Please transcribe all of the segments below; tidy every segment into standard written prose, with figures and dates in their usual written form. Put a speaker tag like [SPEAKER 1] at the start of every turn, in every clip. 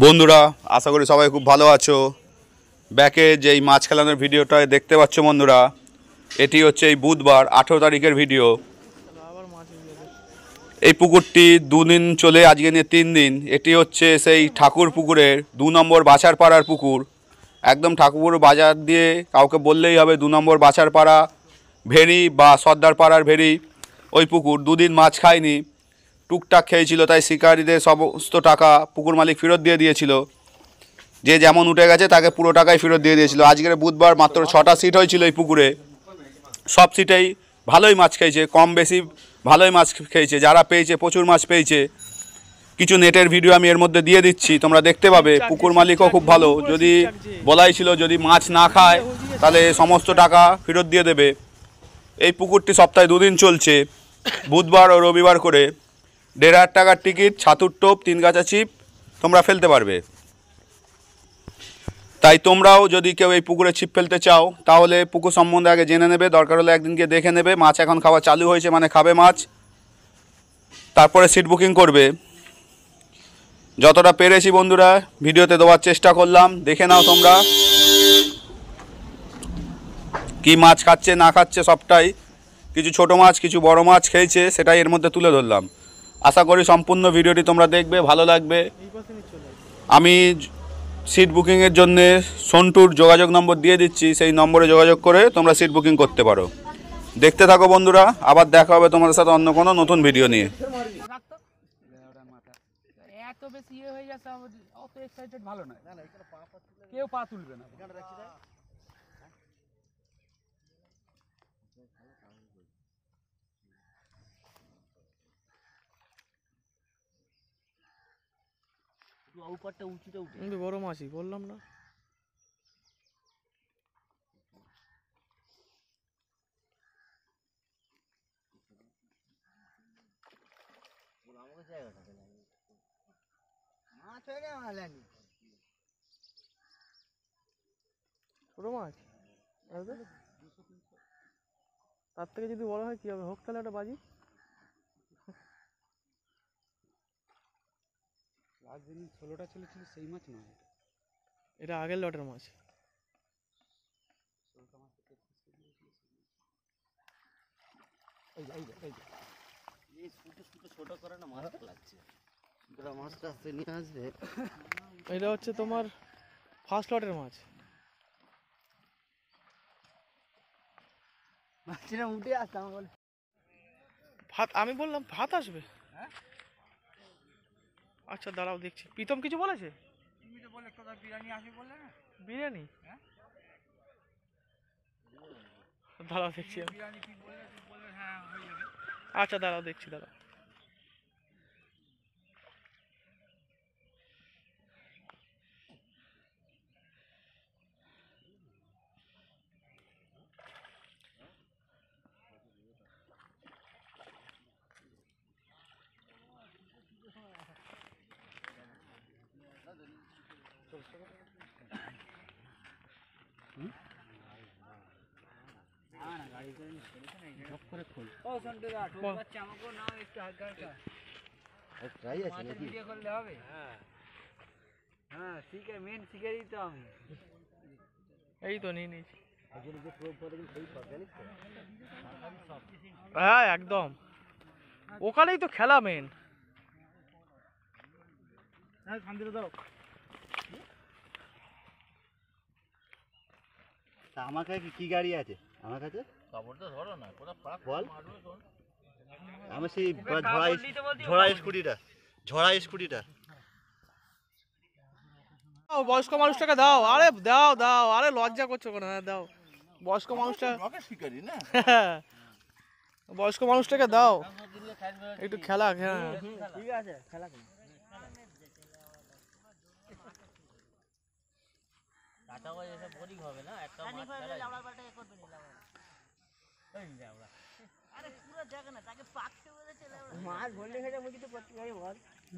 [SPEAKER 1] বন্ধুরা আশা করি সবাই খুব ভালো আছো। ব্যাকে যেই মাছ খেলানোর ভিডিওটা দেখতে পাচ্ছ বন্ধুরা, এটি হচ্ছে এই বুধবার 18 তারিখের ভিডিও। এই পুকুরটি দুদিন চলে, আজকে নিয়ে 3 দিন। এটি হচ্ছে সেই ঠাকুর পুকুরের 2 নম্বর বাছার পাড়ার পুকুর। একদম ঠাকুর বাজার দিয়ে কাউকে বললেই হবে 2 নম্বর বাছার পাড়া ভেরি বা সর্দার পাড়ার ভেরি। ওই পুকুর দুদিন মাছ খায়নি, টুকটাক খেয়েছিল, তাই শিকারীদের সমস্ত টাকা পুকুর মালিক ফেরত দিয়ে দিয়েছিল। যে যেমন উঠে গেছে তাকে পুরো টাকাই ফেরত দিয়ে দিয়েছিল। আজকের বুধবার মাত্র 6টা সিট হয়েছিল এই পুকুরে, সব সিটেই ভালোই মাছ খেয়েছে, কম বেশি ভালোই মাছ খেয়েছে। যারা পেয়েছে প্রচুর মাছ পেয়েছে। কিছু নেটের ভিডিও আমি এর মধ্যে দিয়ে দিচ্ছি, তোমরা দেখতে পাবে। পুকুর মালিকও খুব ভালো, যদি বলাই ছিল যদি মাছ না খায় তাহলে সমস্ত টাকা ফেরত দিয়ে দেবে। এই পুকুরটি সপ্তাহে 2 দিন চলছে, বুধবার ও রবিবার করে। 1,500 টাকার টিকিট, ছাতুর টোপ, 3 গাছা ছিপ তোমরা ফেলতে পারবে। তাই তোমরাও যদি কেউ এই পুকুরে ছিপ ফেলতে চাও তাহলে পুকুর সম্বন্ধে আগে জেনে নেবে, দরকার হলে একদিন গিয়ে দেখে নেবে। মাছ এখন খাওয়া চালু হয়েছে, মানে খাবে মাছ, তারপরে সিট বুকিং করবে। যতটা পেরেছি বন্ধুরা ভিডিওতে দেওয়ার চেষ্টা করলাম, দেখে নাও তোমরা কি মাছ খাচ্ছে না খাচ্ছে সবটাই। কিছু ছোট মাছ কিছু বড় মাছ খেয়েছে, সেটাই এর মধ্যে তুলে ধরলাম। আশা করি সম্পূর্ণ ভিডিওটি তোমরা দেখবে, ভালো লাগবে। আমি সিট বুকিংয়ের জন্যে সন্টুর যোগাযোগ নম্বর দিয়ে দিচ্ছি, সেই নম্বরে যোগাযোগ করে তোমরা সিট বুকিং করতে পারো। দেখতে থাকো বন্ধুরা, আবার দেখা হবে তোমাদের সাথে অন্য কোনো নতুন ভিডিও নিয়ে।
[SPEAKER 2] এত বেশি ইয়ে হয়ে যাচ্ছে, অত এক্সাইটেড ভালো নয়, কেউ পা তুলবে না। বড় মাছই বললাম না। ছোট মাছ তার থেকে যদি বড় হয় কি হবে, হোক তাহলে একটা বাজি। লাস্ট দিন 16টা চলেছিল, সেই মাছ নয়, এটা আগের লটের মাছ। এটা হচ্ছে তোমার ফার্স্ট লটের মাছ। উঠে আসতাম বলে ভাত, আমি বললাম ভাত আসবে। আচ্ছা দাঁড়াও দেখছি। প্রীতম কিছু বলেছে? বিরিয়ানি আসবে বললে না? বিরিয়ানি দাঁড়াও দেখছি। আচ্ছা দাঁড়াও দেখছি, দাঁড়াও। এই তো নিয়ে নিয়েছি। হ্যাঁ একদম, ওখানেই তো খেলা মেন।
[SPEAKER 3] আমার কাছে কি গাড়ি আছে? আমার কাছে বল, আমার সেই ঝড়া স্কুটিটা
[SPEAKER 2] বয়স্ক মানুষটাকে দাও। আরে দাও দাও, আরে লজ্জা করছো কেন? দাও বয়স্ক মানুষটা, বয়স্ক মানুষটাকে দাও একটু খেলা। হ্যাঁ ঠিক আছে, খেলা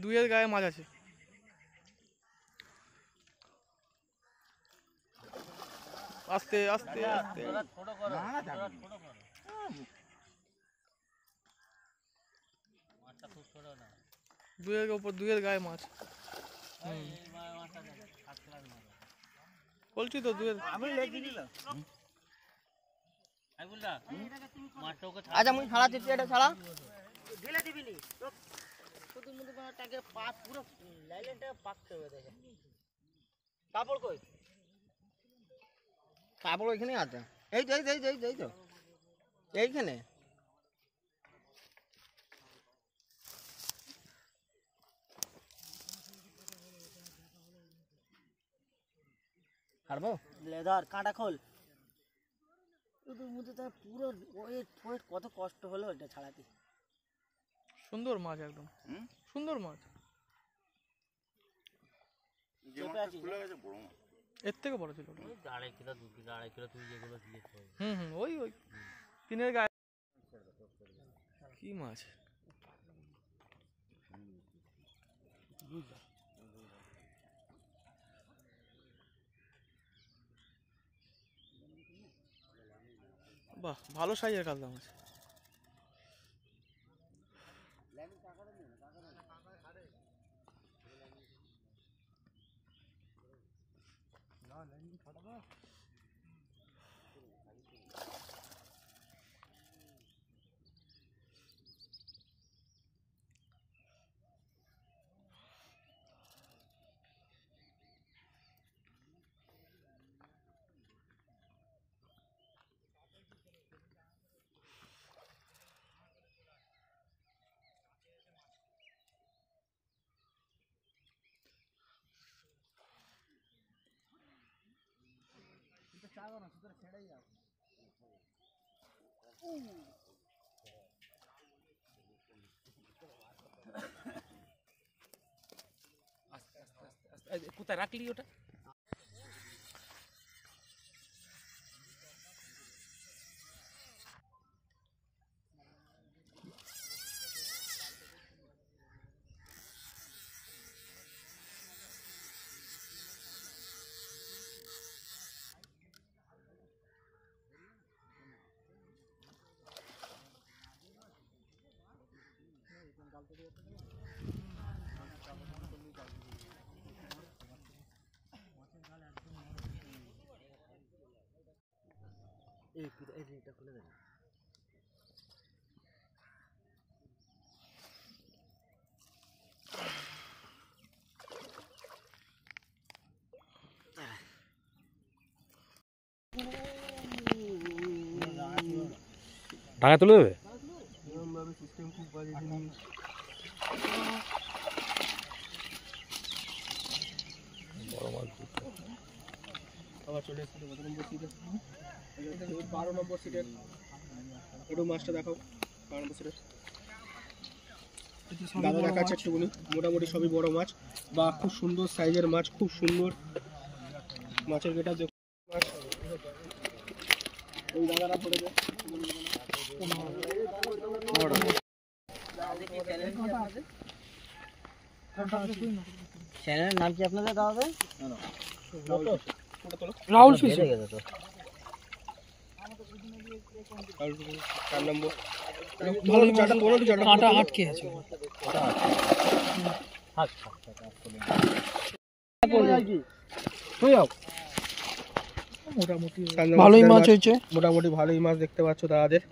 [SPEAKER 2] দুইয়ের গায়ে মাছ আছে। আস্তে আস্তে আস্তে, দুইয়ের উপর দুইয়ের গায়ে মাছ। বলছি তো দুয়ের
[SPEAKER 4] আচ্ছা মুই ছাড়া দিচ্ছি, এটা ছাড়া ঢিলে দিবি নি তো শুধু মুধু টাকে পা পুরো লাইলেনটা পাকতে হবে। দেখে কাপড় কই? কাপড় ওইখানে আছে। এই তো এই তো এইখানে। ছাড়বো লেদার কাঁটা খোল। শুধু মুধু তার পুরো ওয়েট কত কষ্ট হলো এটা ছাড়াতে।
[SPEAKER 2] সুন্দর মাছ একদম, সুন্দর মাছ। এর থেকে বড় ছিল।
[SPEAKER 4] 2.5 কিলো 2 কিলো 2.5 কিলো তুই যেগুলো দিয়েছিস।
[SPEAKER 2] ওই 3-এর গায়ে। কি মাছ? বাহ, ভালো সাইজের কাতলা মাছ।
[SPEAKER 5] কোথায় রাখলি ওটা?
[SPEAKER 4] এটা খুলে দেন।
[SPEAKER 5] ঢাকা তুলে দেবে।
[SPEAKER 3] সিস্টেম খুব বাজে জিনিস।
[SPEAKER 5] বড় মাছ
[SPEAKER 3] আবার চলে এসেছে 12 নম্বর সিটে। 12 নম্বর সিটের একটু মাছটা দেখাও। 12 নম্বর সিটের দাদা দেখাচ্ছে একটুখানি। মোটামুটি সবই বড় মাছ বা খুব সুন্দর সাইজের মাছ, খুব সুন্দর মাছের গেটা দেখো। ওই দাদারা পড়েছে
[SPEAKER 4] চ্যানেলের নাম কি আপনাদের দাদা?
[SPEAKER 2] রাহুল ফিশ।
[SPEAKER 3] 4 নম্বর
[SPEAKER 2] কাঁটা আটকে আছে। মোটামুটি ভালোই মাছ হয়েছে।
[SPEAKER 3] মোটামুটি ভালোই মাছ দেখতে পাচ্ছ দাদাদের।